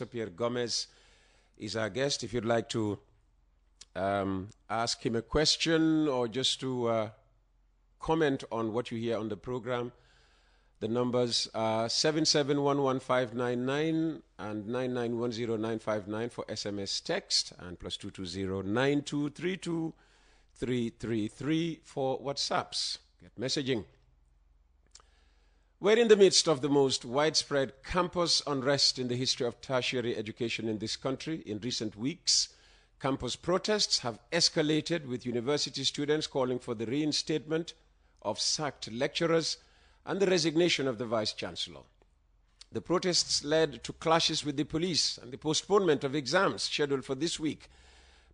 Professor Pierre Gomez is our guest. If you'd like to ask him a question or just to comment on what you hear on the program, the numbers are 77115999 and 9910959 for SMS text and +22092323333 for WhatsApps. Get messaging. We're in the midst of the most widespread campus unrest in the history of tertiary education in this country. In recent weeks, campus protests have escalated, with university students calling for the reinstatement of sacked lecturers and the resignation of the Vice-Chancellor. The protests led to clashes with the police and the postponement of exams scheduled for this week.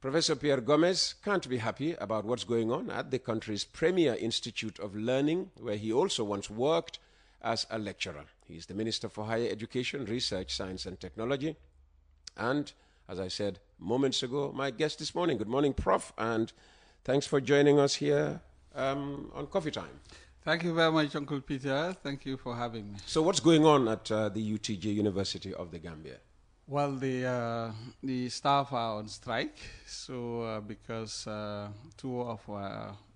Professor Pierre Gomez can't be happy about what's going on at the country's premier institute of learning, where he also once worked as a lecturer. He is the Minister for Higher Education, Research, Science and Technology. And, as I said moments ago, my guest this morning. Good morning, Prof, and thanks for joining us here on Coffee Time. Thank you very much, Uncle Peter. Thank you for having me. So what's going on at the UTG, University of the Gambia? Well, the staff are on strike, so because two of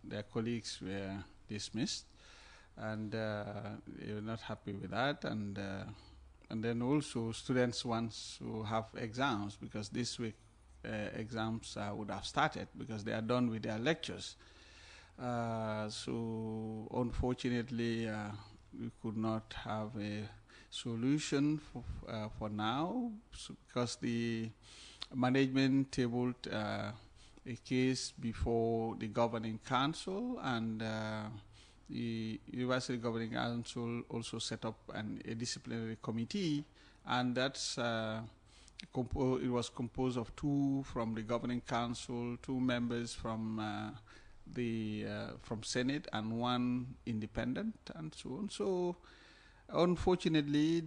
their colleagues were dismissed, and they were not happy with that, and then also students want to have exams, because this week exams would have started because they are done with their lectures. So unfortunately, we could not have a solution for now, because the management tabled a case before the governing council, and the University Governing Council also set up a disciplinary committee, and that's it was composed of two from the governing council, two members from Senate, and one independent, and so on. So unfortunately,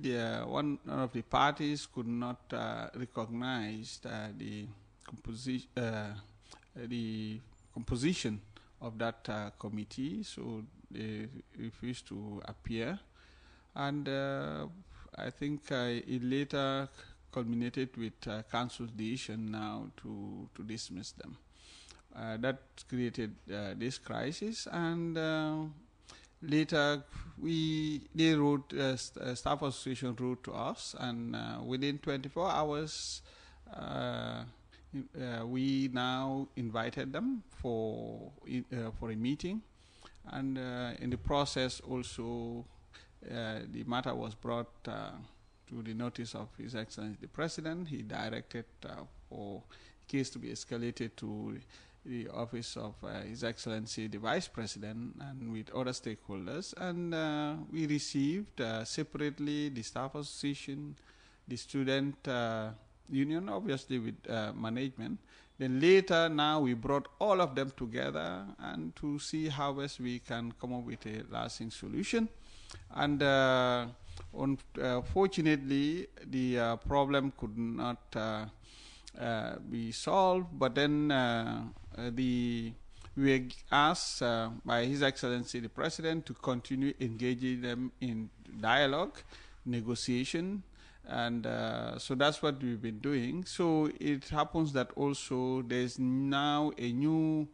one of the parties could not recognize the composition of that committee, so they refused to appear, and I think it later culminated with council's decision now to dismiss them. That created this crisis, and later Staff Association wrote to us, and within 24 hours we now invited them for a meeting, and in the process also the matter was brought to the notice of His Excellency the President. He directed for the case to be escalated to the office of His Excellency the Vice President, and with other stakeholders, and we received separately the Staff Association, the Student Union, obviously with management. Then later, now we brought all of them together and to see how best we can come up with a lasting solution. And unfortunately, the problem could not be solved, but then we were asked by His Excellency the President to continue engaging them in dialogue, negotiation, and so that's what we've been doing. So it happens that also there's now a new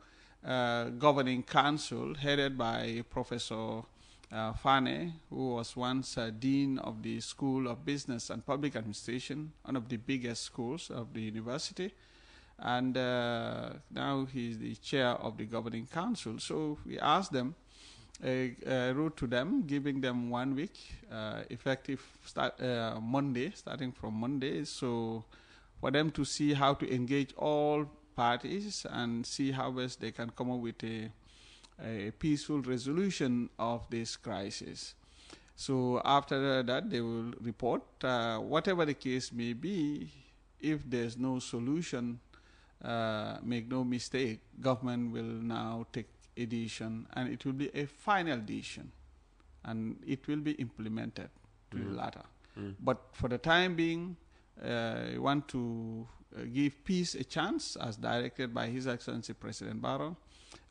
governing council headed by Professor Fane, who was once Dean of the School of Business and Public Administration, one of the biggest schools of the university. And now he's the chair of the governing council. So we asked them, wrote to them, giving them 1 week, effective starting from Monday, so for them to see how to engage all parties and see how best they can come up with a peaceful resolution of this crisis. So after that, they will report, whatever the case may be. If there's no solution, make no mistake, government will now take a decision, and it will be a final decision, and it will be implemented to the latter. But for the time being, we want to give peace a chance, as directed by His Excellency President Barrow,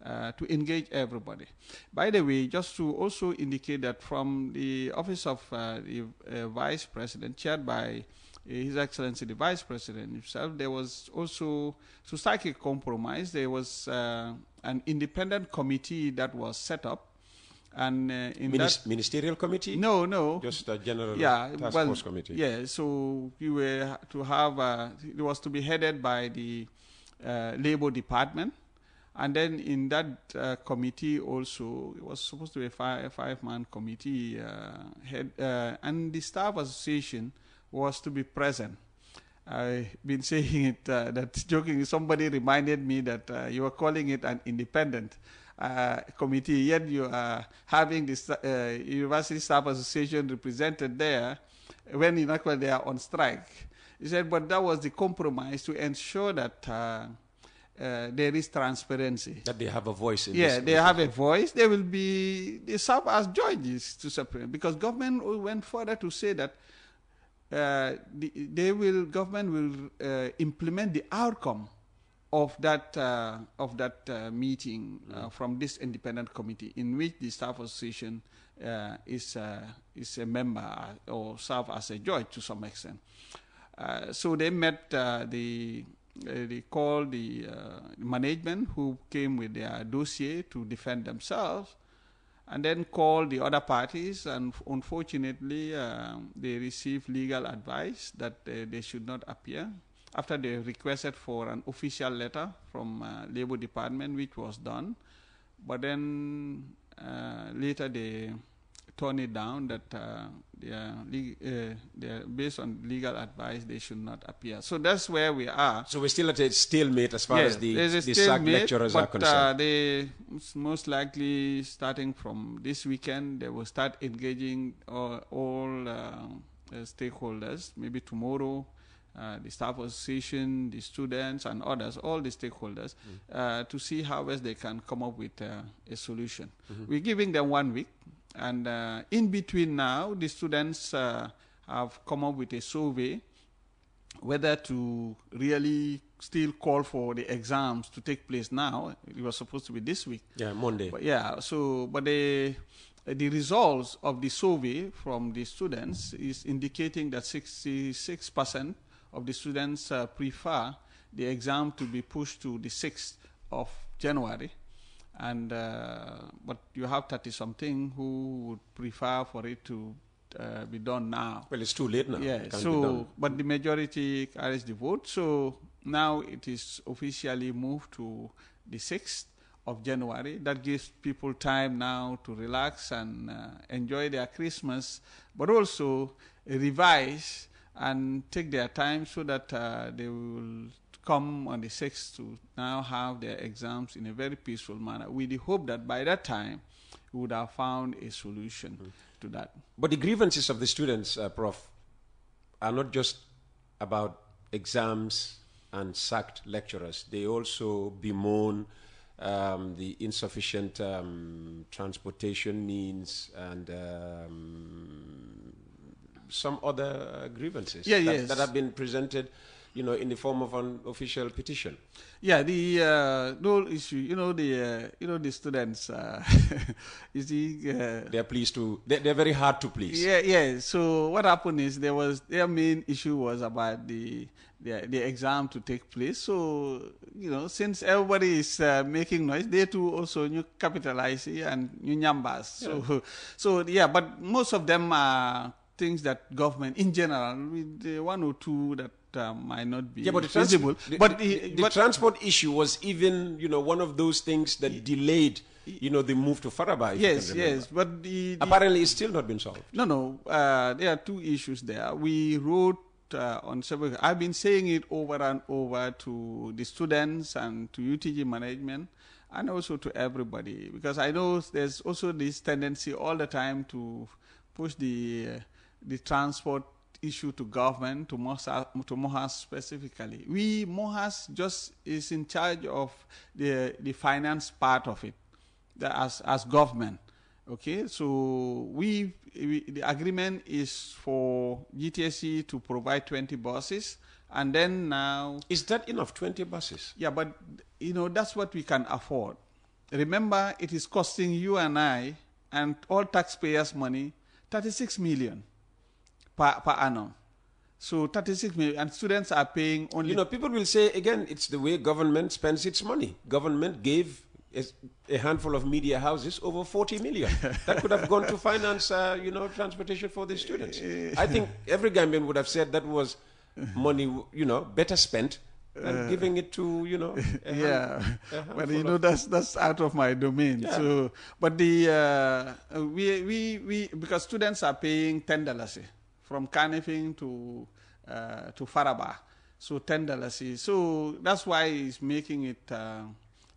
to engage everybody. By the way, just to also indicate that from the office of the Vice President, chaired by His Excellency the Vice President himself, there was also, to strike a compromise, there was an independent committee that was set up. And in that ministerial committee? No. Just a general task force committee? Yeah, so we were to have, it was to be headed by the Labor Department. And then in that committee also, it was supposed to be a five-man committee head, and the staff association was to be present. I've been saying it, that joking, somebody reminded me that you were calling it an independent committee, yet you are having this University Staff Association represented there when in actually they are on strike. He said, but that was the compromise to ensure that there is transparency. That they have a voice in this. Yeah, they have a voice. They serve as judges to separate, because government went further to say that government will implement the outcome of that meeting from this independent committee, in which the staff association is a member or serve as a judge to some extent. So they met they called the management, who came with their dossier to defend themselves, and then called the other parties, and unfortunately they received legal advice that they should not appear, after they requested for an official letter from Labor Department, which was done. But then later they turned it down, that they're based on legal advice, they should not appear. So that's where we are. So we're still at a stalemate as far as the SAC lecturers are concerned. They most likely, starting from this weekend, they will start engaging all stakeholders, maybe tomorrow, the staff association, the students and others, all the stakeholders, to see how best they can come up with a solution. We're giving them 1 week. And in between now, the students have come up with a survey whether to really still call for the exams to take place now. It was supposed to be this week. Yeah, Monday. But the results of the survey from the students is indicating that 66% of the students prefer the exam to be pushed to the 6th of January. And but you have 30-something who would prefer for it to be done now. Well, it's too late now. Yeah. But the majority carries the vote. So now it is officially moved to the 6th of January. That gives people time now to relax and enjoy their Christmas, but also revise and take their time, so that they will come on the 6th to now have their exams in a very peaceful manner, with the hope that by that time we would have found a solution to that. But the grievances of the students, Prof, are not just about exams and sacked lecturers. They also bemoan the insufficient transportation means and some other grievances that have been presented, in the form of an official petition. Yeah, the whole issue, the students, you see, they're pleased to. They're very hard to please. Yeah. So what happened is their main issue was about the exam to take place. So since everybody is making noise, they too also new capitalize and new numbers. Yeah. So but most of them are things that government in general, with the one or two that might not be feasible. The transport issue was even, one of those things that delayed, the move to Faraba. Yes, but apparently it's still not been solved. No. There are two issues there. We wrote on several. I've been saying it over and over to the students and to UTG management, and also to everybody, because I know there's also this tendency all the time to push the transport issue to government, to MOHAS specifically. MOHAS just is in charge of the finance part of it, as government. Okay, so the agreement is for GTSC to provide 20 buses, and then now... Is that enough, 20 buses? Yeah, but that's what we can afford. Remember, it is costing you and I and all taxpayers' money 36 million per annum. So 36 million, and students are paying only. You know, people will say, again, it's the way government spends its money. Government gave a handful of media houses over 40 million. That could have gone to finance, transportation for the students. I think every Gambian would have said that was money, better spent than giving it to, but that's out of my domain. Yeah. So, but we because students are paying $10 from Kanifing to Faraba, so $10. So that's why it's making it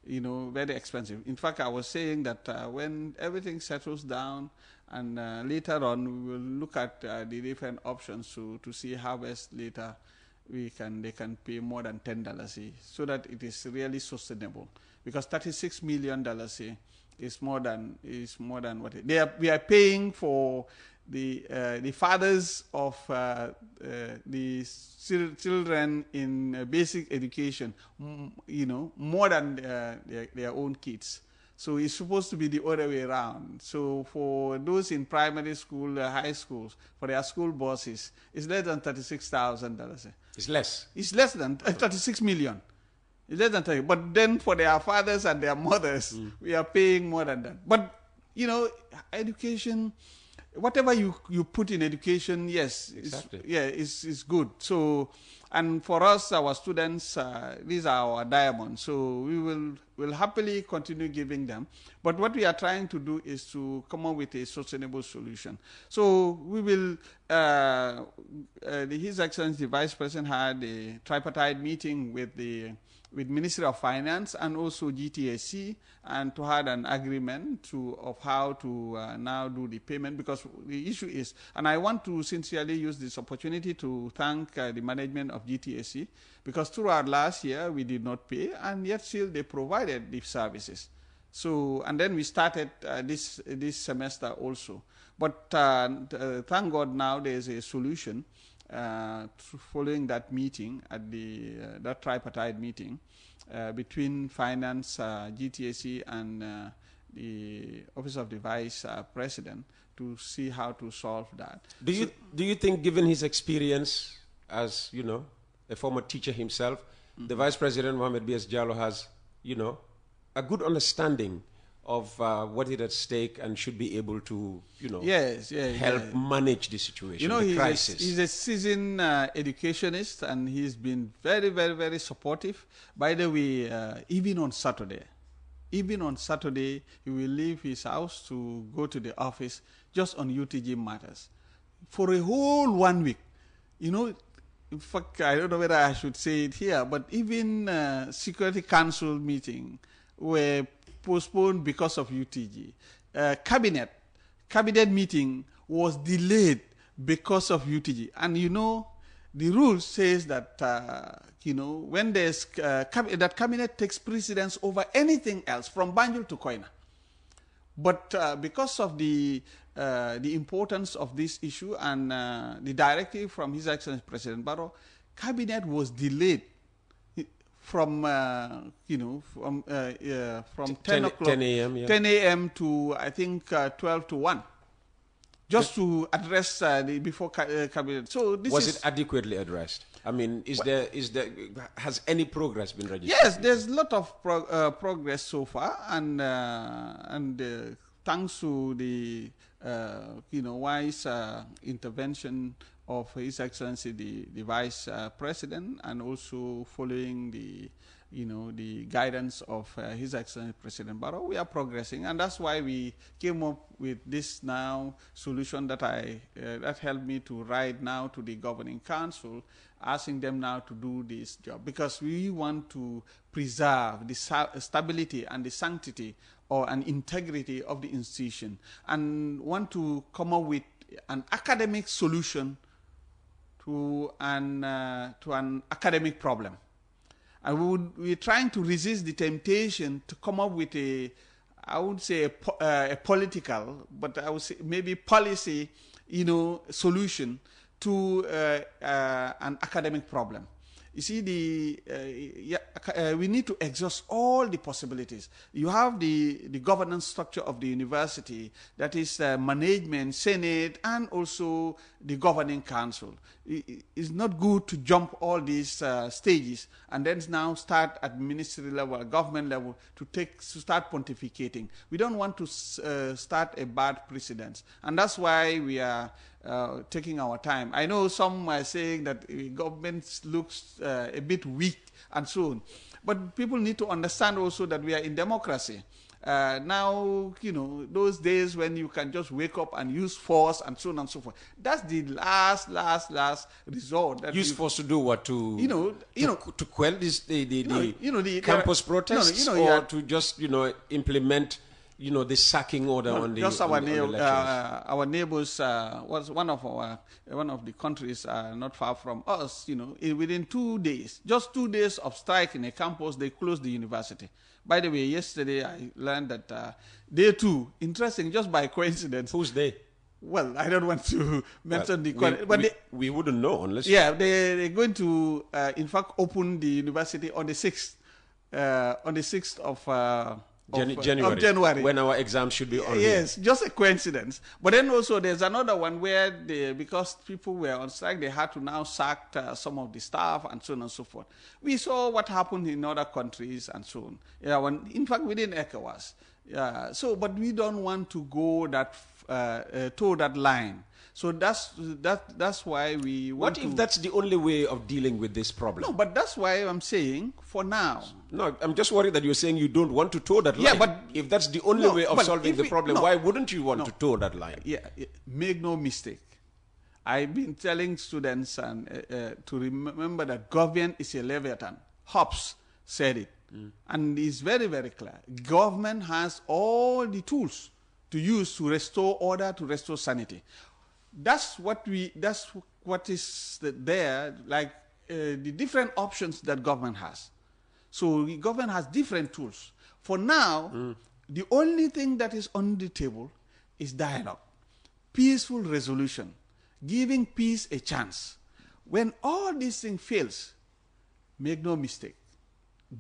very expensive. In fact, I was saying that when everything settles down, and later on we will look at the different options to see how best later they can pay more than $10 so that it is really sustainable. Because $36 million is more than what we are paying for the fathers of the children in basic education, more than their own kids. So it's supposed to be the other way around. So for those in primary school, high schools, for their school buses, it's less than $36,000. It's less. It's less than 36 million. It's less than 30. But then for their fathers and their mothers, we are paying more than that. But education, whatever you put in education, yes, exactly. It's good. So, and for us, our students, these are our diamonds. So we will happily continue giving them. But what we are trying to do is to come up with a sustainable solution. So we will, His Excellency the Vice President had a tripartite meeting with Ministry of Finance and also GTAC, and to have an agreement of how to now do the payment, because the issue is, and I want to sincerely use this opportunity to thank the management of GTAC, because throughout last year we did not pay, and yet still they provided the services. So, and then we started this semester also. But thank God now there's a solution following that meeting at that tripartite meeting between Finance, GTAC, and the Office of the Vice President to see how to solve that. Do you think, given his experience as a former teacher himself, the Vice President Mohamed B.S. Jallow has a good understanding of what is at stake and should be able to, help manage the situation, the crisis? He's a seasoned educationist, and he's been very, very, very supportive. By the way, even on Saturday, he will leave his house to go to the office just on UTG matters for a whole 1 week. In fact, I don't know whether I should say it here, but even Security Council meeting were postponed because of UTG. Cabinet meeting was delayed because of UTG. And the rule says that when there's that cabinet takes precedence over anything else from Banjul to Koina. But because of the importance of this issue and the directive from His Excellency President Barrow, cabinet was delayed from 10 o'clock, 10 a.m. to I think 12 to 1, just to address the before cabinet. So this was it adequately addressed? I mean, has any progress been registered? Yes, there's a lot of progress so far, and thanks to the wise intervention of His Excellency the Vice President, and also following the guidance of His Excellency President Barrow, we are progressing, and that's why we came up with this now solution that helped me to write now to the Governing Council, asking them now to do this job, because we want to preserve the stability and the sanctity or an integrity of the institution, and want to come up with an academic solution to an academic problem. And we're trying to resist the temptation to come up with I would say a political, but I would say maybe policy, solution to an academic problem. You see, we need to exhaust all the possibilities. You have the governance structure of the university, that is management, senate, and also the governing council. It's not good to jump all these stages and then now start at ministry level, government level, to start pontificating. We don't want to start a bad precedent, and that's why we are taking our time. I know some are saying that government looks a bit weak and so on, but people need to understand also that we are in democracy. Now, those days when you can just wake up and use force and so on and so forth, that's the last resort. That use force to do what? To quell the campus protests, to just implement the sacking order on the just elections. Our neighbors was one of the countries not far from us. Within 2 days, just 2 days of strike in a campus, they closed the university. By the way, yesterday I learned that they too, interesting, just by coincidence. Who's they? Well, I don't want to mention but we wouldn't know unless. Yeah, they're going to, in fact, open the university on the 6th, of January, when our exams should be on. Yes, just a coincidence. But then also there's another one where because people were on strike, they had to now sack some of the staff and so on and so forth. We saw what happened in other countries and so on. Yeah, in fact, within ECOWAS. But we don't want to go toward that line. So that's why we want What if that's the only way of dealing with this problem? No, but that's why I'm saying for now. No, I'm just worried that you're saying you don't want to toe that line. Yeah, but if that's the only way of solving the problem, why wouldn't you want to toe that line? Yeah, make no mistake. I've been telling students to remember that government is a leviathan. Hobbes said it. And it's very, very clear. Government has all the tools to use to restore order, to restore sanity. That's what is there, like the different options that government has. So the government has different tools. For now, the only thing that is on the table is dialogue, peaceful resolution, giving peace a chance. When all these things fails, make no mistake,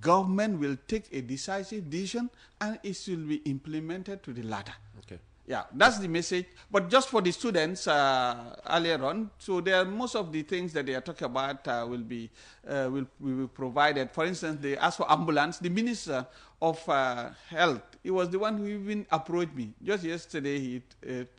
government will take a decisive decision and it will be implemented to the latter. Okay. Yeah, that's the message. But just for the students earlier on, so most of the things that they are talking about will be provided. For instance, they asked for ambulance. The Minister of Health, he was the one who even approached me. Just yesterday, he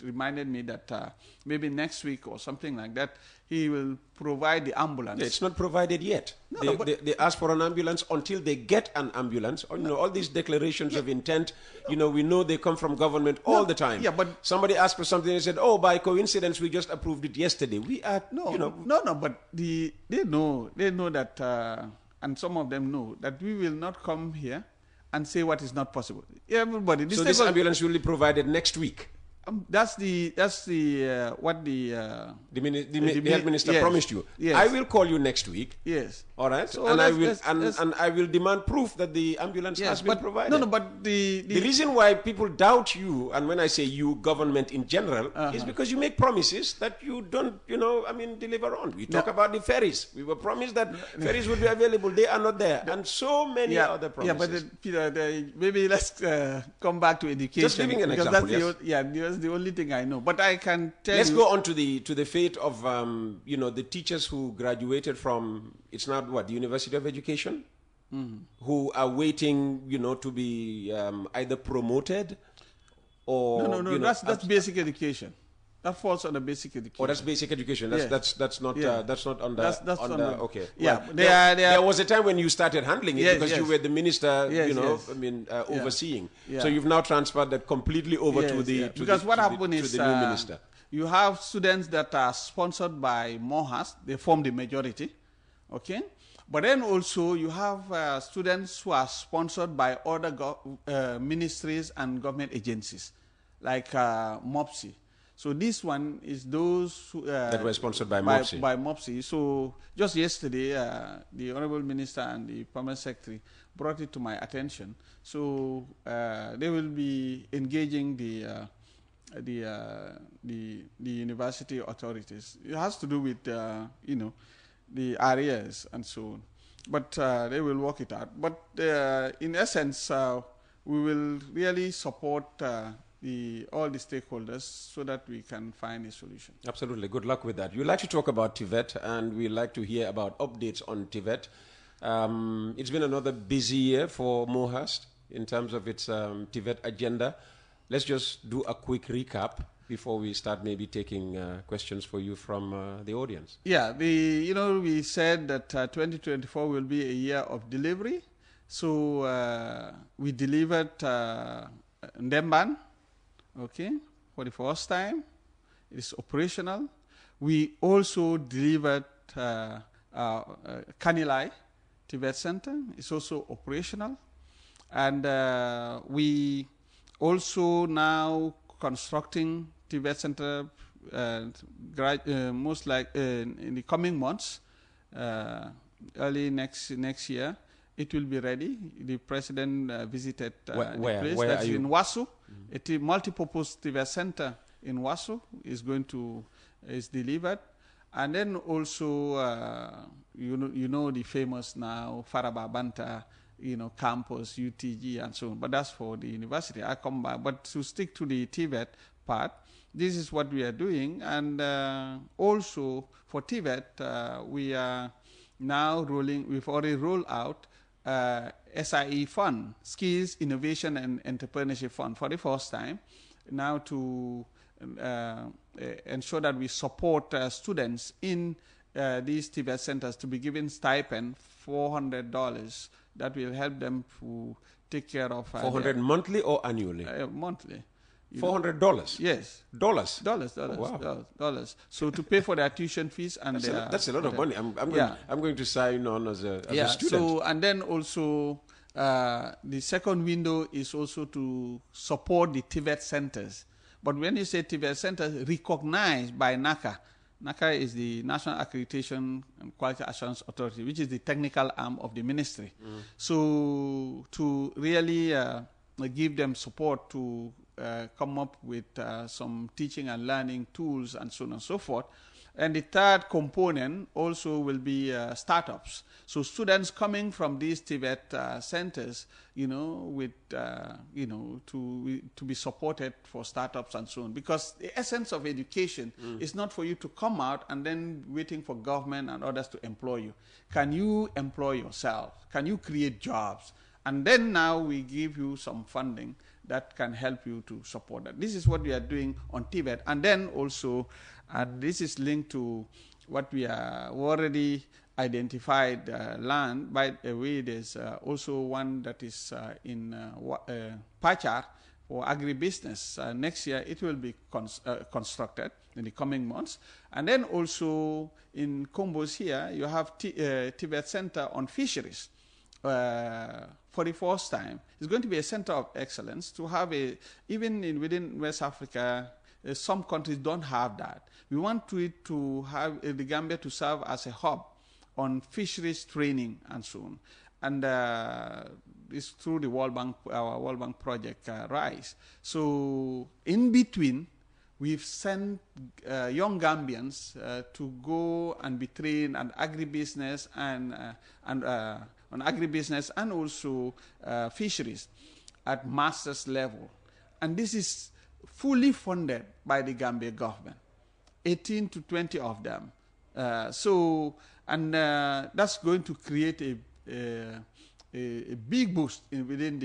reminded me that maybe next week or something like that, he will provide the ambulance. Yeah, it's not provided yet. They ask for an ambulance until they get an ambulance. All these declarations of intent, we know they come from government all the time. Yeah, but somebody asked for something and said, "Oh, by coincidence, we just approved it yesterday." We are but they know that, and some of them know that we will not come here and say what is not possible. Everybody. This ambulance will be provided next week. That's what the health minister promised you. Yes. I will call you next week. Yes. All right. So and I will demand proof that the ambulance has been provided. No, but the reason why people doubt you, and when I say you, government in general, is because you make promises that you don't, deliver on. We talk about the ferries. We were promised that ferries would be available. They are not there, and so many other promises. Yeah, but Peter, maybe let's come back to education. Just giving an example. That's the only thing I know. But I can tell Let's go on to the fate of the teachers who graduated from, it's not the University of Education, who are waiting to be either promoted or no. That's basic education. That falls under basic education. Oh, that's basic education. That's not under. Okay. Yeah, well, there was a time when you started handling it because you were the minister. Overseeing. Yeah. So you've now transferred that completely over to the new minister. You have students that are sponsored by MOHAS. They form the majority. Okay. But then also you have students who are sponsored by other ministries and government agencies, like MOPSI. So this one is those that were sponsored by MOPSI. By MOPSI. So just yesterday, the Honorable Minister and the Permanent Secretary brought it to my attention. So they will be engaging the university authorities. It has to do with the areas and so on. but they will work it out. But in essence, we will really support all the stakeholders so that we can find a solution. Absolutely. Good luck with that. You'd like to talk about TVET, and we'd like to hear about updates on TVET. It's been another busy year for Mohurst in terms of its TVET agenda. Let's just do a quick recap before we start maybe taking questions for you from the audience. Yeah, we said that 2024 will be a year of delivery. So we delivered Ndemban, okay, for the first time. It is operational. We also delivered Kanilai TVET Center. It's also operational. And we also now constructing TVET Center most like in the coming months, early next year. It will be ready. The president visited the place. Where That's are you? in Wasu. A multi-purpose TVET Center in Wasu is delivered. And then also, you know the famous now Faraba Banta, campus, UTG, and so on. But that's for the university. I come back. But to stick to the TVET part, this is what we are doing. And also for TVET, we are now we've already rolled out SIE Fund, Skills, Innovation, and Entrepreneurship Fund for the first time, now to ensure that we support students in these TVET centers to be given stipend, $400, that will help them to take care of... $400 monthly or annually? Monthly. $400? Yes. Dollars? Dollars. So to pay for their tuition fees and that's a lot of money. I'm going to sign on as a student. So, and then also the second window is also to support the TVET centers. But when you say TVET centers, recognized by NACA. NACA is the National Accreditation and Quality Assurance Authority, which is the technical arm of the ministry. So to really give them support to come up with some teaching and learning tools and so on and so forth. And the third component also will be startups. So students coming from these TVET centers, with to be supported for startups and so on. Because the essence of education is not for you to come out and then waiting for government and others to employ you. Can you employ yourself? Can you create jobs? And then now we give you some funding that can help you to support that. This is what we are doing on TVET. And then also, and this is linked to what we are already identified land. By the way, there's also one that is in Pachar for agribusiness. Next year, it will be constructed in the coming months. And then also in Combos here, you have TVET Center on Fisheries. For the first time, it's going to be a center of excellence to have even within West Africa, some countries don't have that. We want to have the Gambia to serve as a hub on fisheries training and so on. And it's through the our World Bank project, RISE. So in between, we've sent young Gambians to go and be trained on agribusiness on agribusiness and also fisheries at master's level. And this is fully funded by the Gambia government, 18 to 20 of them. That's going to create a big boost within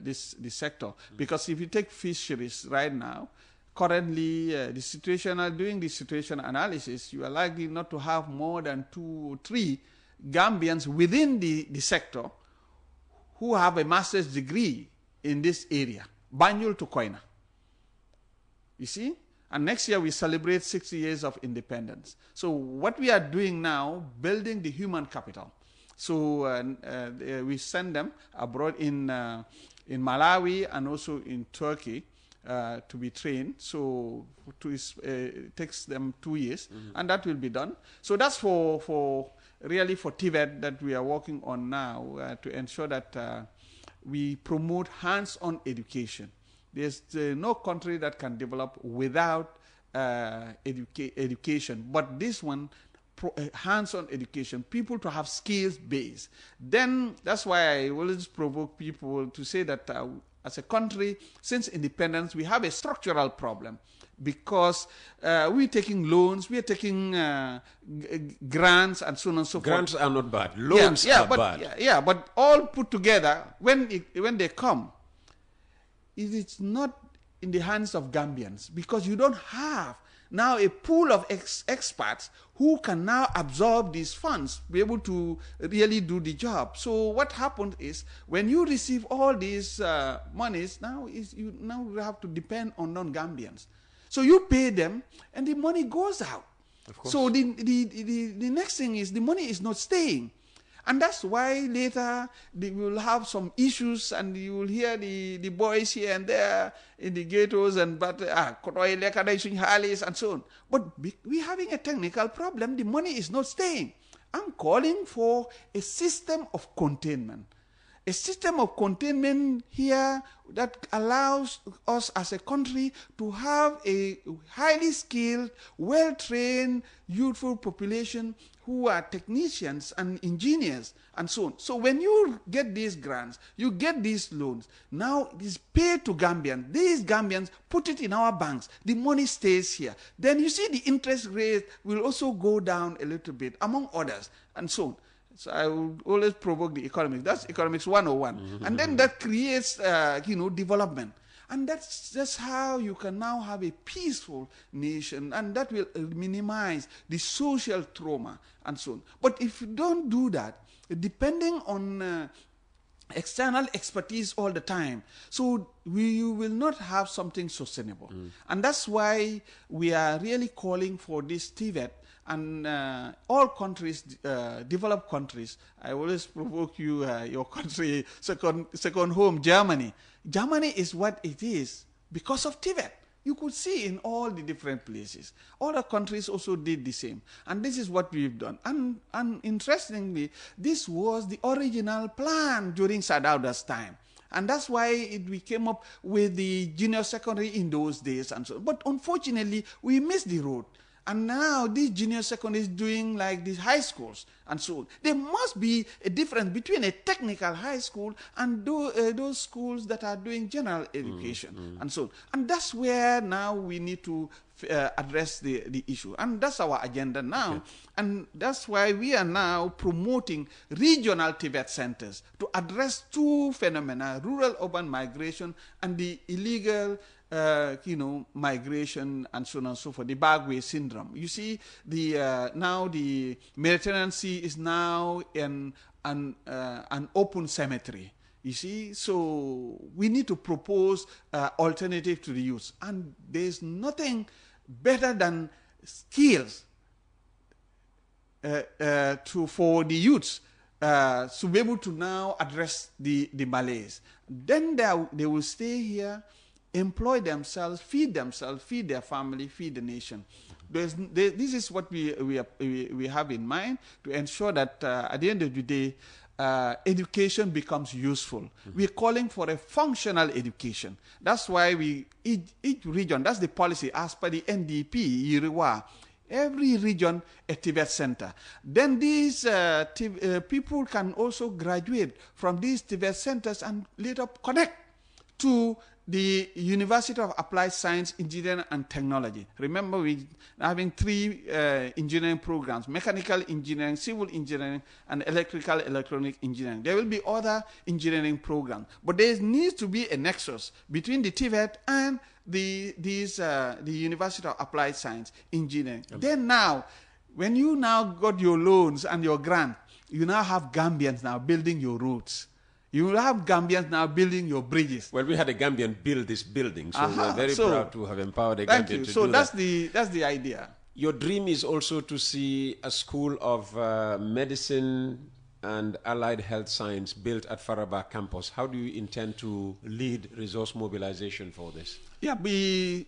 this sector. Because if you take fisheries right now, currently doing the situation analysis, you are likely not to have more than 2 or 3 Gambians within the sector who have a master's degree in this area, Banjul to Koina. You see? And next year we celebrate 60 years of independence. So what we are doing now, building the human capital. So we send them abroad in Malawi and also in Turkey to be trained. So it takes them 2 years, and that will be done. So that's really for TVET that we are working on now to ensure that we promote hands-on education. There's no country that can develop without education, but this one hands-on education, people to have skills base. Then that's why I always provoke people to say that as a country, since independence, we have a structural problem because we're taking loans, we're taking grants and so on and so forth. Grants are not bad. Loans are bad. But all put together, when they come, it is not in the hands of Gambians because you don't have now a pool of experts who can now absorb these funds, be able to really do the job. So what happens is when you receive all these monies, you have to depend on non-Gambians. So you pay them and the money goes out. Of course. So the next thing is the money is not staying. And that's why later we will have some issues and you will hear the boys here and there in the ghettos and so on. But we're having a technical problem. The money is not staying. I'm calling for a system of containment. A system of containment here that allows us as a country to have a highly skilled, well-trained, youthful population who are technicians and engineers and so on. So when you get these grants, you get these loans, now it's paid to Gambians. These Gambians put it in our banks. The money stays here. Then you see the interest rate will also go down a little bit, among others, and so on. So I will always provoke the economics. That's economics 101. Mm-hmm. And then that creates, development. And that's just how you can now have a peaceful nation, and that will minimize the social trauma and so on. But if you don't do that, depending on external expertise all the time, so you will not have something sustainable. And that's why we are really calling for this TVET. And all countries, developed countries, I always provoke you, your country, second home, Germany. Germany is what it is because of TVET. You could see in all the different places. Other countries also did the same. And this is what we've done. And interestingly, this was the original plan during Sadauda's time. And that's why we came up with the junior secondary in those days and so on. But unfortunately, we missed the road. And now these junior secondaries doing like these high schools and so on. There must be a difference between a technical high school and those schools that are doing general education and so on. And that's where now we need to address the issue. And that's our agenda now. Okay. And that's why we are now promoting regional TVET centers to address two phenomena, rural-urban migration and the illegal migration and so on and so forth, the Bagwe syndrome. You see, now the Mediterranean Sea is now an open cemetery. You see, so we need to propose alternative to the youth. And there's nothing better than skills for the youths to be able to now address the malaise. Then they will stay here, employ themselves, feed their family, feed the nation. This is what we have in mind to ensure that at the end of the day, education becomes useful. We're calling for a functional education. That's why each region, that's the policy as per the NDP, Iriwa, every region a TVET center. Then these people can also graduate from these TVET centers and later connect to the University of Applied Science, Engineering and Technology. Remember, we're having 3 engineering programs: mechanical engineering, civil engineering, and electrical electronic engineering. There will be other engineering programs, but there needs to be a nexus between the TVET and the University of Applied Science, Engineering. Okay. Then now, when you now got your loans and your grant, you now have Gambians now building your roads. You will have Gambians now building your bridges. Well, we had a Gambian build this building, so we're very proud to have empowered a Gambian to do that. So that's the idea. Your dream is also to see a school of medicine and allied health science built at Faraba campus. How do you intend to lead resource mobilization for this? Yeah, we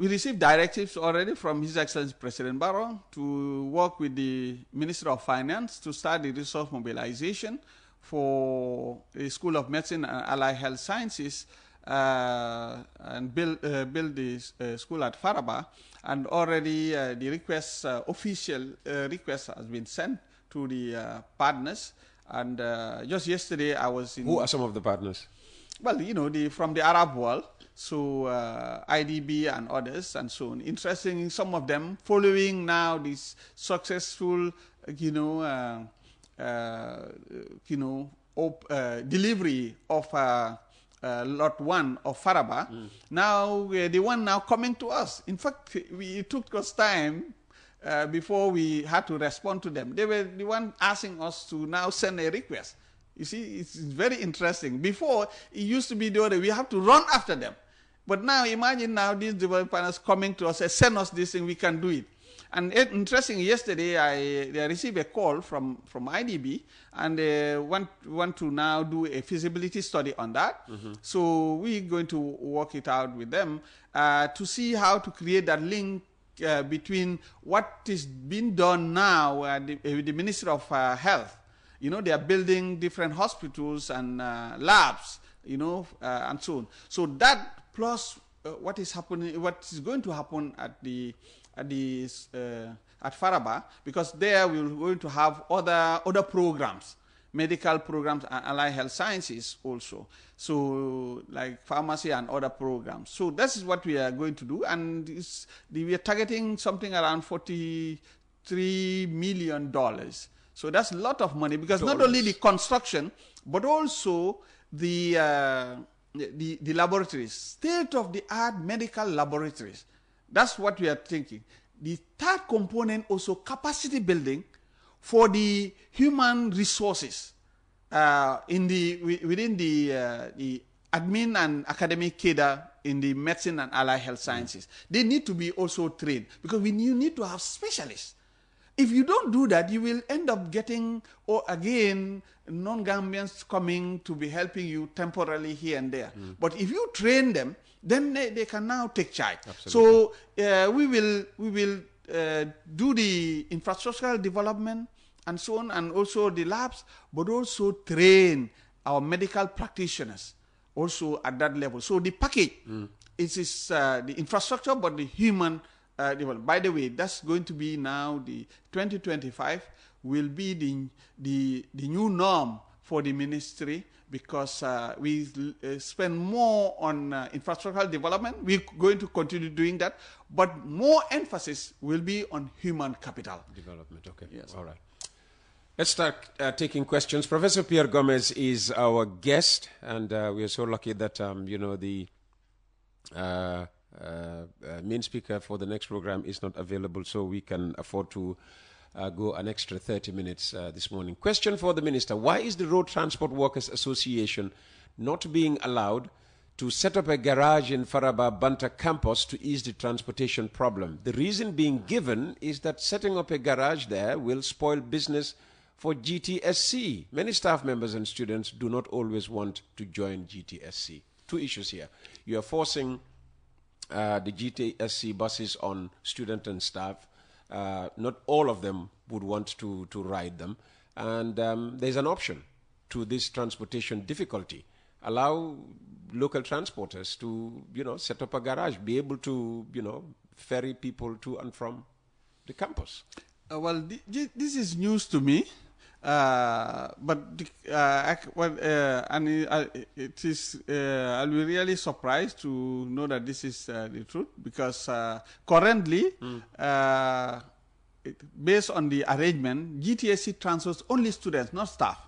received directives already from His Excellency President Barrow to work with the Minister of Finance to start the resource mobilization for the School of Medicine and Allied Health Sciences and build this school at Faraba, and already the request, official request, has been sent to the partners. And just yesterday, I was in. Who are some of the partners? Well, you know, from the Arab world, so IDB and others, and so on. Interesting, some of them following now this successful, delivery of lot 1 of Faraba. Now the one now coming to us. In fact, it took us time before we had to respond to them. They were the one asking us to now send a request. You see, it's very interesting. Before, it used to be the other, we have to run after them. But now, imagine now these developers coming to us and send us this thing, we can do it. And interesting, yesterday I received a call from IDB, and they want to now do a feasibility study on that. So we're going to work it out with them to see how to create that link between what is being done now with the Ministry of Health. You know, they are building different hospitals and labs, and so on. So that plus what is happening, what is going to happen at Faraba, because there we're going to have other programs, medical programs and allied health sciences also. So like pharmacy and other programs. So this is what we are going to do, and we are targeting something around $43 million. So that's a lot of money, because not only the construction, but also the laboratories, state-of-the-art medical laboratories. That's what we are thinking. The third component also capacity building for the human resources within the admin and academic cadre in the medicine and allied health sciences. They need to be also trained, because you need to have specialists. If you don't do that, you will end up getting, again, non-Gambians coming to be helping you temporarily here and there. But if you train them, then they can now take charge. Absolutely. So we will do the infrastructural development and so on, and also the labs, but also train our medical practitioners also at that level. So the package is the infrastructure, but the human development. By the way, that's going to be now the 2025 will be the new norm for the ministry, because we spend more on infrastructural development. We're going to continue doing that, but more emphasis will be on human capital development. Okay. Yes. All right. Let's start taking questions. Professor Pierre Gomez is our guest, and we are so lucky that the main speaker for the next program is not available, so we can afford to go an extra 30 minutes this morning. Question for the minister: why is the Road Transport Workers Association not being allowed to set up a garage in Faraba Banta campus to ease the transportation problem? The reason being given is that setting up a garage there will spoil business for GTSC. Many staff members and students do not always want to join GTSC. Two issues here. You are forcing the GTSC buses on student and staff. Not all of them would want to ride them. And there's an option to this transportation difficulty. Allow local transporters to, set up a garage, be able to, ferry people to and from the campus. This is news to me. I'll be really surprised to know that this is the truth, because currently, based on the arrangement, GTSC transfers only students, not staff.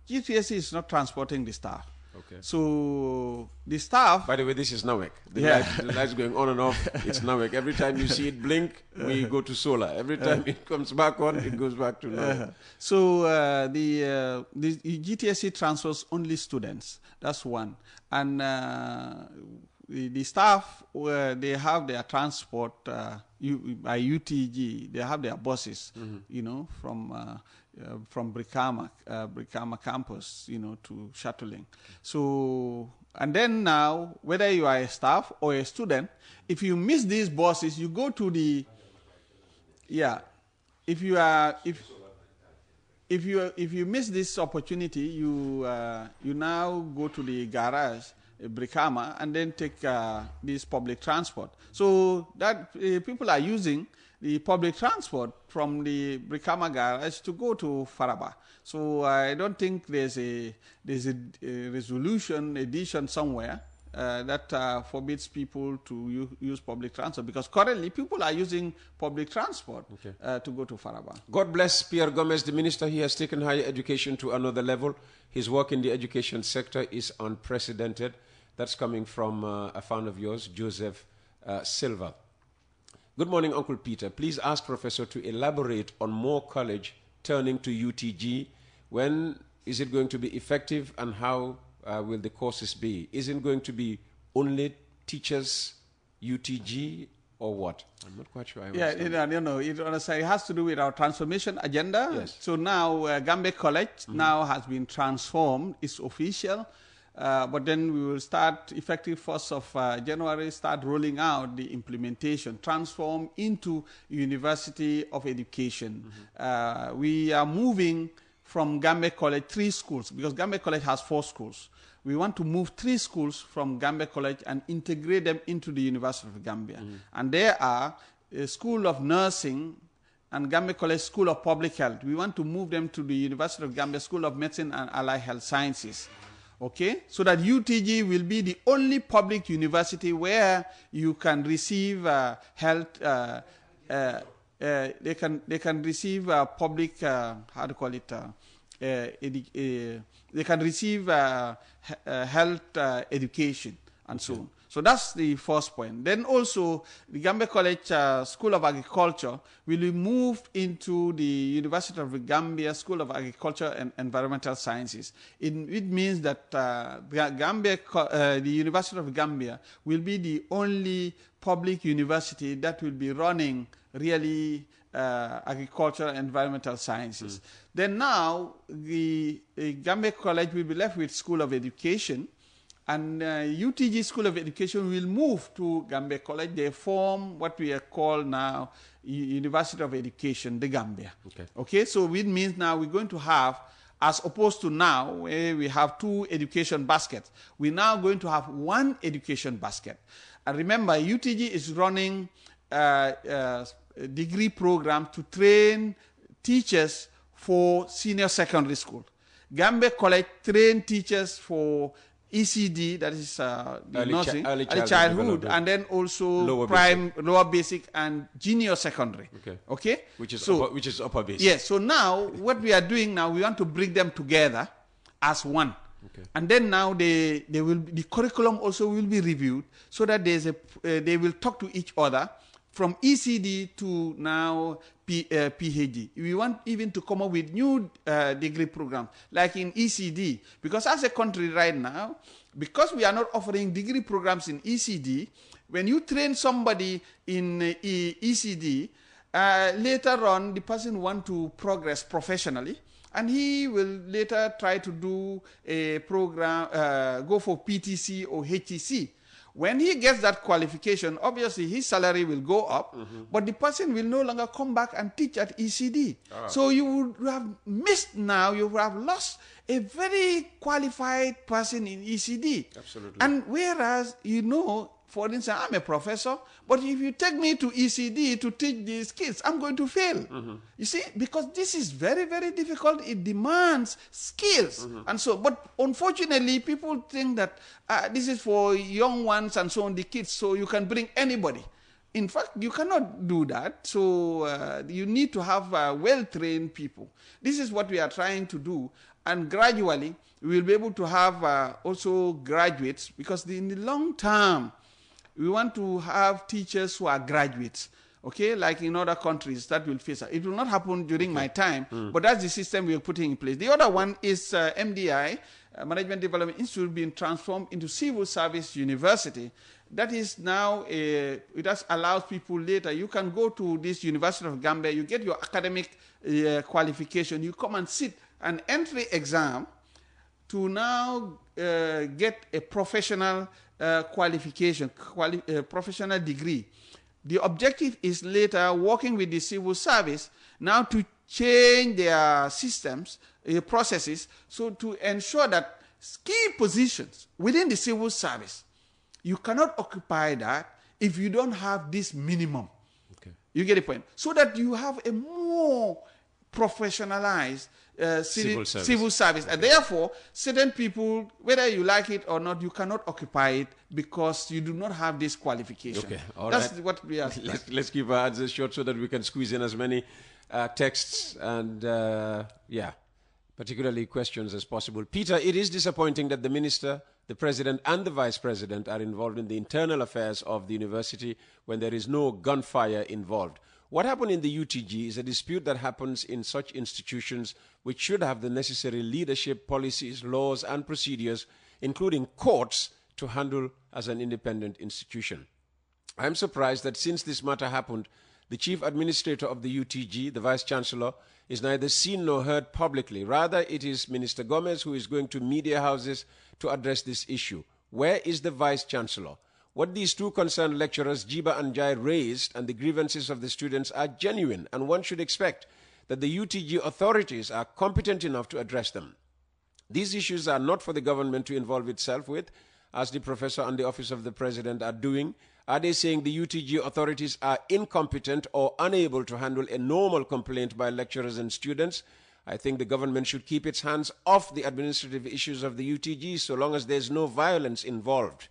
GTSC is not transporting the staff. Okay. So the staff. By the way, this is NAWEC. The light's going on and off. It's NAWEC. Every time you see it blink, we go to solar. Every time it comes back on, it goes back to NAWEC. So the GTSC transfers only students. That's one. And the staff, they have their transport by UTG. They have their buses, from Brikama campus, to shuttling. So, and then now, whether you are a staff or a student, if you miss these buses, you go to the, if you miss this opportunity, you now go to the garage Brikama and then take this public transport. So that people are using the public transport from the Brikama garage to go to Faraba. So I don't think there's a resolution edition somewhere that forbids people to use public transport, because currently people are using public transport to go to Faraba. God bless Pierre Gomez, the minister. He has taken higher education to another level. His work in the education sector is unprecedented. That's coming from a fan of yours, Joseph Silva. Good morning, Uncle Peter. Please ask Professor to elaborate on more college turning to UTG. When is it going to be effective, and how will the courses be? Is it going to be only teachers UTG or what? I'm not quite sure. It has to do with our transformation agenda. Yes. So now Gambia College now has been transformed. It's official. But then we will start, effective 1st of January, start rolling out the implementation, transform into University of Education. We are moving from Gambia College 3 schools, because Gambia College has 4 schools. We want to move 3 schools from Gambia College and integrate them into the University of Gambia. And there are a School of Nursing and Gambia College School of Public Health. We want to move them to the University of Gambia School of Medicine and Allied Health Sciences. Okay, so that UTG will be the only public university where you can receive health. They can receive public. How to call it? They can receive health education and so on. So that's the first point. Then also, the Gambia College School of Agriculture will be moved into the University of Gambia School of Agriculture and Environmental Sciences. It means that the University of Gambia will be the only public university that will be running really agriculture and environmental sciences. Then now, the Gambia College will be left with School of Education, and UTG School of Education will move to Gambia College. They form what we are called now University of Education, the Gambia. Okay, so it means now we're going to have, as opposed to now, where we have 2 education baskets, we're now going to have 1 education basket. And remember, UTG is running a degree program to train teachers for senior secondary school. Gambia College train teachers for ECD, that is early childhood, and then also lower basic and junior secondary. Okay? Which is upper basic. Yes. So now what we are doing now, we want to bring them together as one. And then now the curriculum also will be reviewed, so that they will talk to each other from ECD to now PhD. We want even to come up with new degree programs, like in ECD, because as a country right now, because we are not offering degree programs in ECD, when you train somebody in ECD, later on the person wants to progress professionally, and he will later try to do a program, go for PTC or HTC. When he gets that qualification, obviously his salary will go up, but the person will no longer come back and teach at ECD. So you would have missed now, you would have lost a very qualified person in ECD. Absolutely. And whereas, for instance, I'm a professor, but if you take me to ECD to teach these kids, I'm going to fail. You see, because this is very, very difficult. It demands skills. And so, but unfortunately, people think that this is for young ones and so on, the kids, so you can bring anybody. In fact, you cannot do that. So you need to have well-trained people. This is what we are trying to do. And gradually, we will be able to have also graduates, because in the long term, we want to have teachers who are graduates, okay, like in other countries that will face it. It will not happen during my time, but that's the system we are putting in place. The other one is MDI, Management Development Institute, being transformed into Civil Service University. That is now, it just allows people later, you can go to this University of Gambia, you get your academic qualification, you come and sit an entry exam to now get a professional qualification, professional degree. The objective is later working with the civil service now to change their systems, processes, so to ensure that key positions within the civil service. You cannot occupy that if you don't have this minimum. Okay. You get the point? So that you have a more professionalized civil service. Okay. And therefore, certain people, whether you like it or not, you cannot occupy it because you do not have this qualification. Okay. All That's right. what we are. Let's keep our answers short so that we can squeeze in as many texts and, particularly questions as possible. Peter, it is disappointing that the minister, the president, and the vice president are involved in the internal affairs of the university when there is no gunfire involved. What happened in the UTG is a dispute that happens in such institutions which should have the necessary leadership, policies, laws, and procedures, including courts, to handle as an independent institution. I am surprised that since this matter happened, the chief administrator of the UTG, the vice chancellor, is neither seen nor heard publicly. Rather, it is Minister Gomez who is going to media houses to address this issue. Where is the vice chancellor? What these two concerned lecturers, Jiba and Jai, raised and the grievances of the students are genuine, and one should expect that the UTG authorities are competent enough to address them. These issues are not for the government to involve itself with, as the professor and the office of the president are doing. Are they saying the UTG authorities are incompetent or unable to handle a normal complaint by lecturers and students? I think the government should keep its hands off the administrative issues of the UTG so long as there's no violence involved.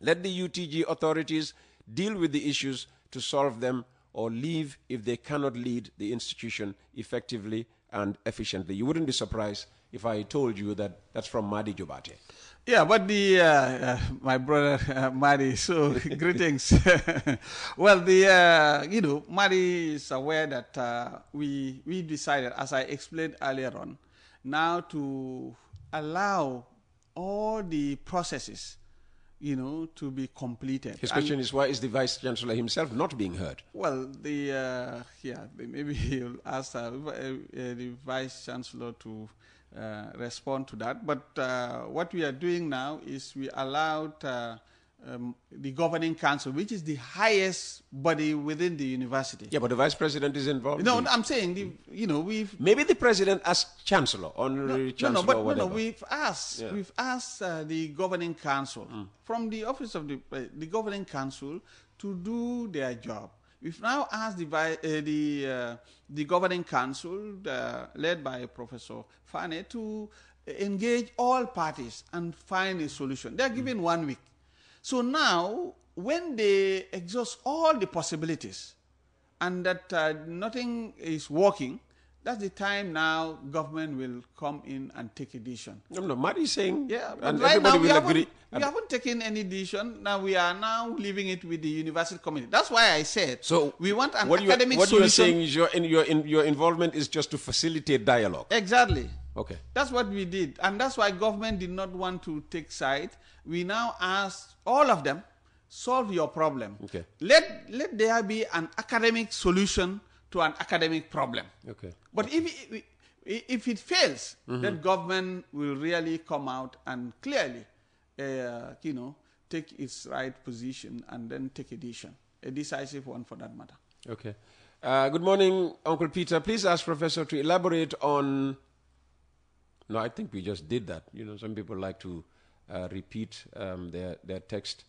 Let the UTG authorities deal with the issues to solve them or leave if they cannot lead the institution effectively and efficiently. You wouldn't be surprised if I told you that that's from Madi Jobate. Yeah, but my brother Madi, so greetings. Well, Madi is aware that we decided, as I explained earlier on, now to allow all the processes to be completed. His question is, why is the Vice Chancellor himself not being heard? Well, maybe he'll ask the Vice Chancellor to respond to that. But what we are doing now is we allowed the governing council, which is the highest body within the university. Yeah, but the Vice President is involved. No, I'm saying, we've... Maybe the President as Chancellor, honorary Chancellor, or whatever. We've asked the governing council, from the office of the governing council, to do their job. We've now asked the governing council, led by Professor Fane, to engage all parties and find a solution. They're given 1 week. So now, when they exhaust all the possibilities and that nothing is working, that's the time now government will come in and take a decision. No, Madi is saying, yeah, but and right everybody now will agree. We haven't taken any decision. Now we are now leaving it with the university committee. That's why I said, so we want an academic solution. What you are saying is your involvement is just to facilitate dialogue. Exactly. Okay. That's what we did. And that's why government did not want to take side. We now asked all of them, solve your problem. Okay. Let there be an academic solution to an academic problem. Okay. But if it fails, then government will really come out and clearly, take its right position and then take a decision, a decisive one for that matter. Okay. Good morning, Uncle Peter. Please ask Professor to elaborate on... No, I think we just did that. Some people like to repeat their text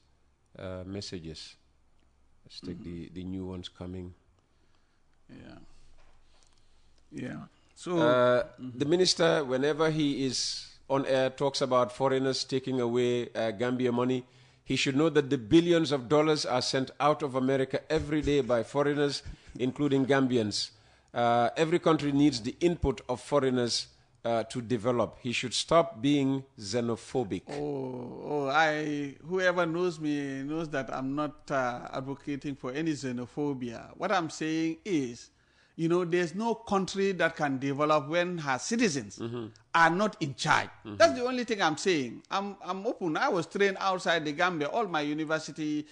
messages. Let's take the new ones coming. Yeah. So the minister, whenever he is on air, talks about foreigners taking away Gambia money. He should know that the billions of dollars are sent out of America every day by foreigners, including Gambians. Every country needs the input of foreigners to develop. He should stop being xenophobic. Whoever knows me knows that I'm not advocating for any xenophobia. What I'm saying is, there's no country that can develop when her citizens are not in charge. That's the only thing I'm saying. I'm open. I was trained outside the Gambia. All my university,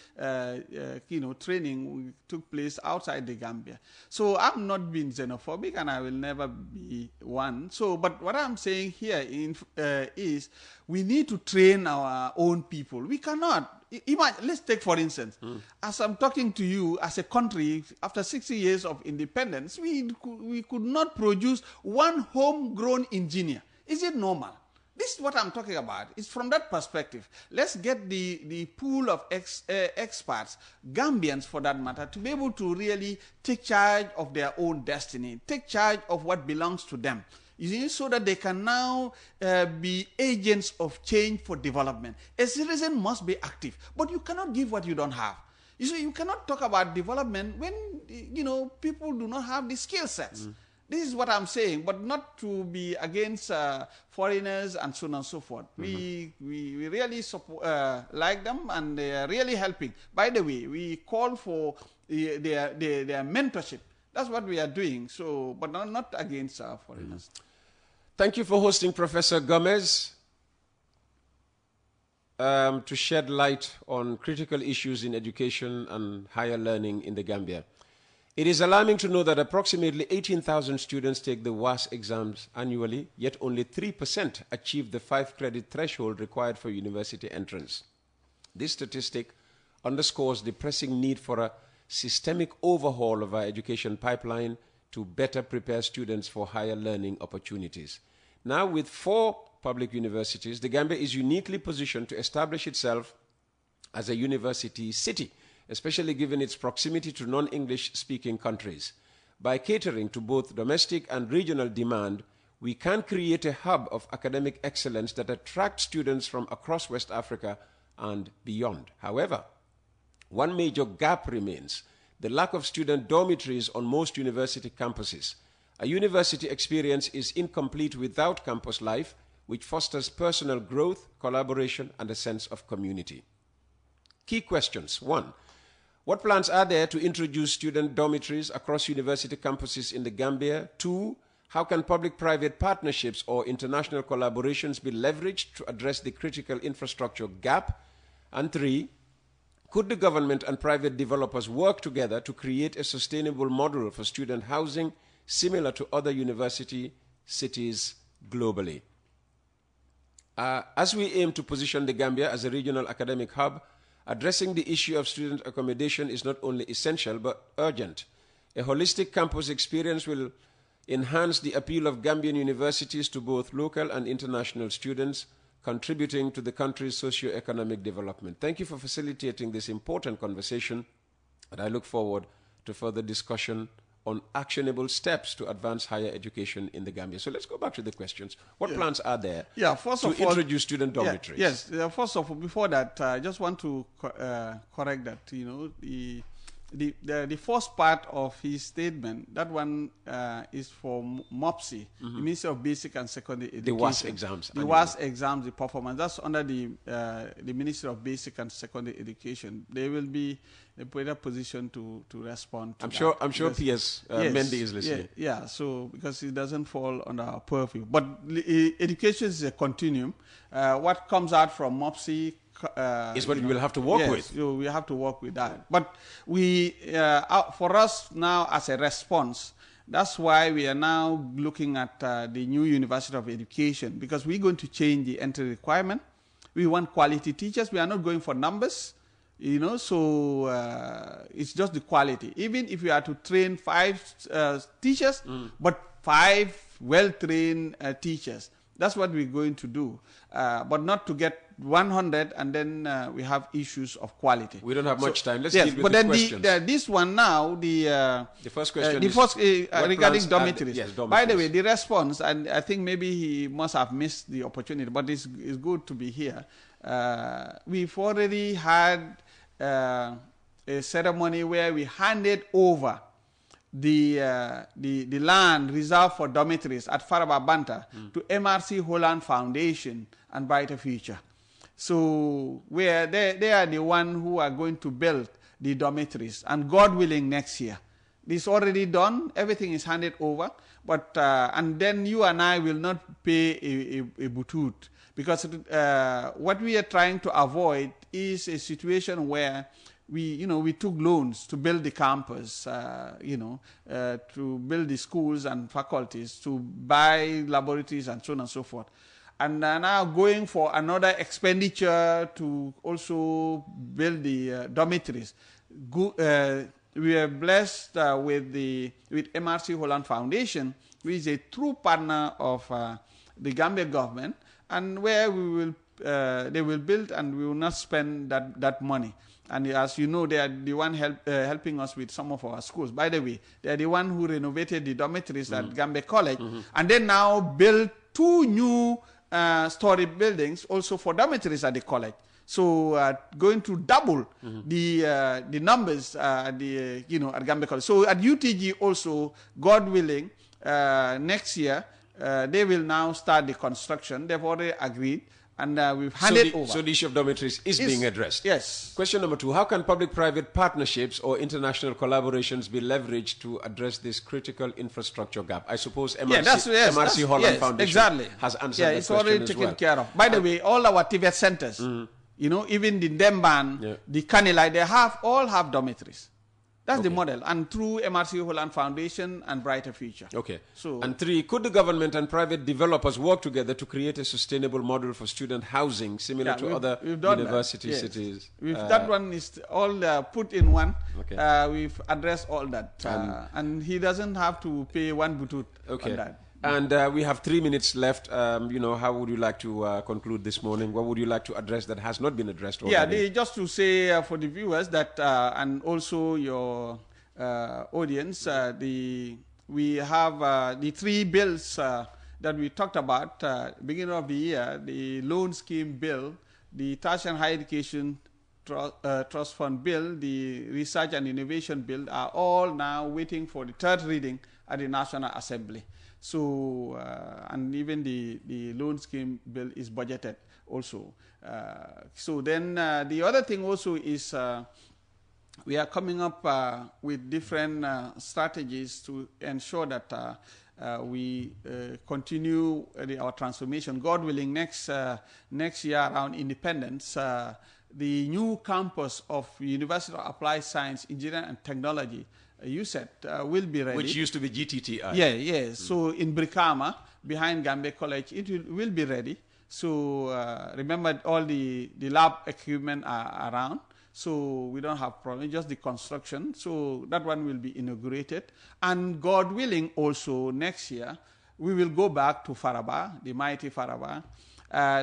training took place outside the Gambia. So I'm not being xenophobic, and I will never be one. So, but what I'm saying here is we need to train our own people. We cannot. Let's take, for instance, as I'm talking to you, as a country, after 60 years of independence, we could not produce one homegrown engineer. Is it normal? This is what I'm talking about. It's from that perspective. Let's get the pool of experts, Gambians for that matter, to be able to really take charge of their own destiny, take charge of what belongs to them. You see, so that they can now be agents of change for development. A citizen must be active, but you cannot give what you don't have. You see, you cannot talk about development when, you know, people do not have the skill sets. This is what I'm saying, but not to be against foreigners and so on and so forth. We really like them, and they are really helping. By the way, we call for their mentorship. That's what we are doing. So, but not against foreigners. Thank you for hosting Professor Gomez to shed light on critical issues in education and higher learning in the Gambia. It is alarming to know that approximately 18,000 students take the WAS exams annually, yet only 3% achieve the 5-credit threshold required for university entrance. This statistic underscores the pressing need for a systemic overhaul of our education pipeline to better prepare students for higher learning opportunities. Now, with 4 public universities, the Gambia is uniquely positioned to establish itself as a university city, especially given its proximity to non-English speaking countries. By catering to both domestic and regional demand, we can create a hub of academic excellence that attracts students from across West Africa and beyond. However, one major gap remains: the lack of student dormitories on most university campuses. A university experience is incomplete without campus life, which fosters personal growth, collaboration, and a sense of community. Key questions. 1. What plans are there to introduce student dormitories across university campuses in the Gambia? 2. How can public-private partnerships or international collaborations be leveraged to address the critical infrastructure gap? And 3. Could the government and private developers work together to create a sustainable model for student housing similar to other university cities globally? As we aim to position the Gambia as a regional academic hub, addressing the issue of student accommodation is not only essential but urgent. A holistic campus experience will enhance the appeal of Gambian universities to both local and international students, contributing to the country's socio-economic development. Thank you for facilitating this important conversation, and I look forward to further discussion on actionable steps to advance higher education in the Gambia. So let's go back to the questions. What plans are there to introduce student dormitories? Yes. First of all, before that, I just want to correct that. You know, the first part of his statement, that one is for MOPSI, the Ministry of Basic and Secondary Education. The WAS exams. The WAS exams, the performance. That's under the Ministry of Basic and Secondary Education. They will be in a better position to respond to I'm sure PS Mendy is listening. Yeah, so because it doesn't fall under our purview. But education is a continuum. What comes out from MOPSI is what we will have to work with. So we have to work with that. But we, for us now as a response, that's why we are now looking at the new University of Education, because we're going to change the entry requirement. We want quality teachers. We are not going for numbers, you know, so it's just the quality. Even if we are to train 5 teachers, but 5 well-trained teachers, that's what we're going to do. But not to get 100 and then we have issues of quality. We don't have much time. Let's deal with the questions. This one now, the first question regarding dormitories. Yes, dormitories. By the way, the response, and I think maybe he must have missed the opportunity, but it's good to be here. We've already had a ceremony where we handed over the land reserved for dormitories at Faraba Banta to MRC Holland Foundation and Brighter Future. So where they are the one who are going to build the dormitories, and God willing next year. This is already done, everything is handed over, but and then you and I will not pay a butut, because what we are trying to avoid is a situation where we took loans to build the campus, to build the schools and faculties, to buy laboratories and so on and so forth. And now going for another expenditure to also build the dormitories. We are blessed with MRC Holland Foundation, which is a true partner of the Gambia government, and where they will build, and we will not spend that money. And as you know, they are the one helping us with some of our schools. By the way, they are the one who renovated the dormitories at Gambia College, and they now build 2 new story buildings also for dormitories at the college. So going to double the numbers at Gambia College. So at UTG also, God willing, next year they will now start the construction. They've already agreed. And we've handed over. So the issue of dormitories is being addressed. Yes. Question number 2. How can public-private partnerships or international collaborations be leveraged to address this critical infrastructure gap? I suppose MRC Holland Foundation has answered that it's question already as taken well. care of. By the way, all our TVET centers, even the Demban, the Kanilai, they all have dormitories. That's the model, and through MRC Holland Foundation and Brighter Future. Okay. So, and 3, could the government and private developers work together to create a sustainable model for student housing similar to other university cities? That one is all put in one. Okay. We've addressed all that. And he doesn't have to pay one butut on that. And we have 3 minutes left. How would you like to conclude this morning? What would you like to address that has not been addressed already? Yeah, just to say for the viewers that, and also your audience, we have the 3 bills that we talked about beginning of the year: the loan scheme bill, the tertiary and higher education trust fund bill, the research and innovation bill, are all now waiting for the 3rd reading at the National Assembly. So, and even the loan scheme bill is budgeted also. So then the other thing also is we are coming up with different strategies to ensure that we continue our transformation. God willing, next year around independence, the new campus of University of Applied Science, Engineering and Technology, will be ready. Which used to be GTTI. Yeah. So in Brikama, behind Gambia College, it will be ready. So remember, all the lab equipment are around. So we don't have problem, just the construction. So that one will be inaugurated. And God willing, also next year, we will go back to Faraba, the mighty Faraba,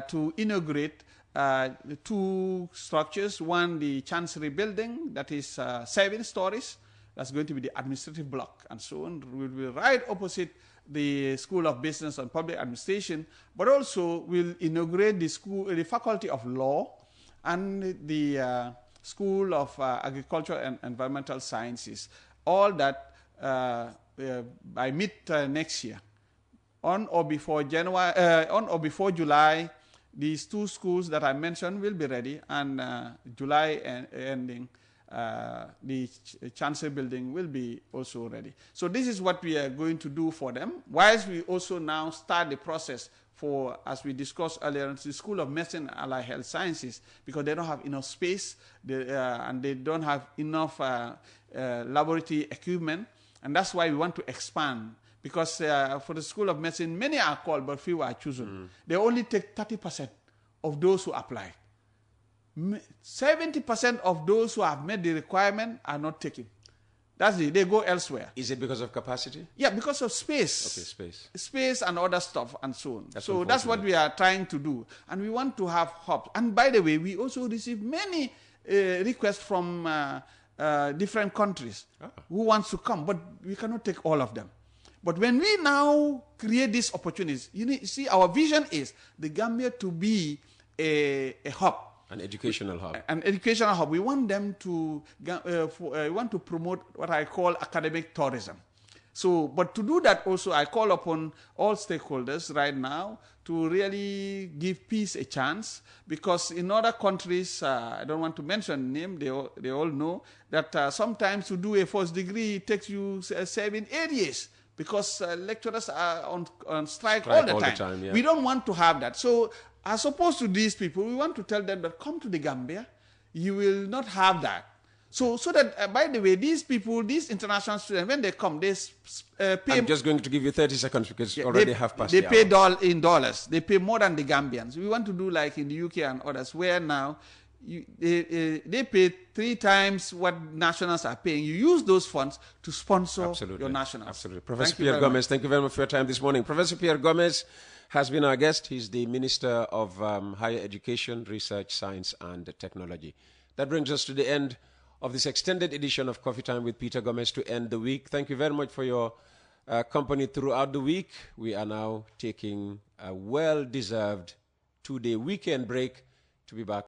to inaugurate the 2 structures. One, the Chancery Building, that is 7 stories. That's going to be the administrative block, and so on. We'll be right opposite the School of Business and Public Administration, but also we'll inaugurate the Faculty of Law and the School of Agriculture and Environmental Sciences. All that by mid next year. On or before July, these 2 schools that I mentioned will be ready, and July ending. The Chancellor building will be also ready. So this is what we are going to do for them, whilst we also now start the process for, as we discussed earlier, the School of Medicine and Allied Health Sciences, because they don't have enough space and they don't have enough laboratory equipment, and that's why we want to expand. Because for the School of Medicine, many are called, but few are chosen. They only take 30% of those who apply. 70% of those who have met the requirement are not taken. That's it. They go elsewhere. Is it because of capacity? Yeah, because of space. Okay, Space and other stuff and so on. So that's what we are trying to do. And we want to have hubs. And by the way, we also receive many requests from different countries who wants to come, but we cannot take all of them. But when we now create these opportunities, you see, our vision is the Gambia to be a hub. An educational hub. An educational hub. We want them to we want to promote what I call academic tourism. So, but to do that also, I call upon all stakeholders right now to really give peace a chance, because in other countries, I don't want to mention name, they all know that sometimes to do a first degree it takes you 7-8 years. Because lecturers are on strike all the time. Yeah. We don't want to have that. So, as opposed to these people, we want to tell them that come to the Gambia, you will not have that. So that, by the way, these people, these international students, when they come, they pay... I'm just going to give you 30 seconds because already half past the hour. They pay in dollars. They pay more than the Gambians. We want to do like in the UK and others, where now they pay 3 times what nationals are paying. You use those funds to sponsor your nationals. Absolutely. Professor Pierre Gomez, thank you very much for your time this morning. Professor Pierre Gomez has been our guest. He's the Minister of Higher Education, Research, Science and Technology. That brings us to the end of this extended edition of Coffee Time with Peter Gomez to end the week. Thank you very much for your company throughout the week. We are now taking a well-deserved 2-day weekend break to be back